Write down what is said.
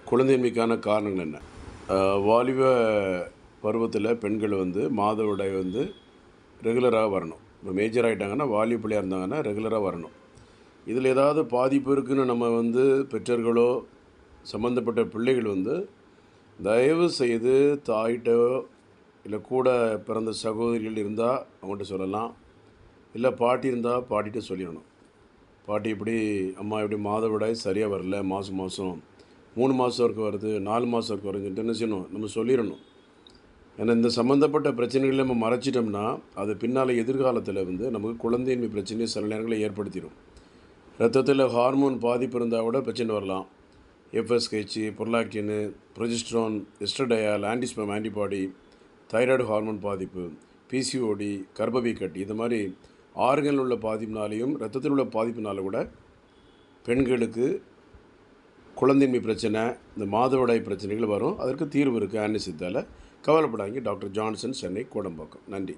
குழந்தையின்மைக்கான காரணங்கள் என்ன? வாலிப பருவத்தில் பெண்கள் மாதவிடாய் ரெகுலராக வரணும். இப்போ மேஜர் ஆகிட்டாங்கன்னா, வாலிப பிள்ளையாக இருந்தாங்கன்னா ரெகுலராக வரணும். இதில் ஏதாவது பாதிப்பு இருக்குதுன்னு நம்ம பெற்றோர்களோ சம்மந்தப்பட்ட பிள்ளைகள் தயவு செய்து தாயிட்டோ இல்லை கூட பிறந்த சகோதரிகள் இருந்தால் அவங்கள்ட்ட சொல்லலாம். இல்லை பாட்டி இருந்தால் பாட்டிகிட்ட சொல்லிடணும். பாட்டி இப்படி அம்மா இப்படி மாதவிடாய் சரியாக வரல, மாதம் 3 மாதம் வரைக்கும் வருது, 4 மாதம் வரைக்கும் வருதுன்னு என்ன செய்யணும், நம்ம சொல்லிடணும். ஏன்னா இந்த சம்மந்தப்பட்ட பிரச்சனைகளை நம்ம மறைச்சிட்டோம்னா அது பின்னால் எதிர்காலத்தில் நமக்கு குழந்தையின்மை பிரச்சனையை சில நேரங்களில் ஏற்படுத்திடும். ரத்தத்தில் ஹார்மோன் பாதிப்பு இருந்தால் கூட பிரச்சனை வரலாம். FSH, prolactin, progesterone, estradiol, antisperm antibody, thyroid hormone பாதிப்பு, பிசிஓடி, கர்ப்பப்பை இது மாதிரி ஆர்கனில் உள்ள பாதிப்பினாலையும் ரத்தத்தில் உள்ள பாதிப்பினால கூட பெண்களுக்கு குழந்தையின்மை பிரச்சனை, இந்த மாதவிடாய் பிரச்சனைகள் வரும். அதற்கு தீர்வு இருக்குது ஆன்டி சித்தாவில். கவலைப்படாதீங்க. Doctor Johnson, Chennai, Kodambakkam. நன்றி.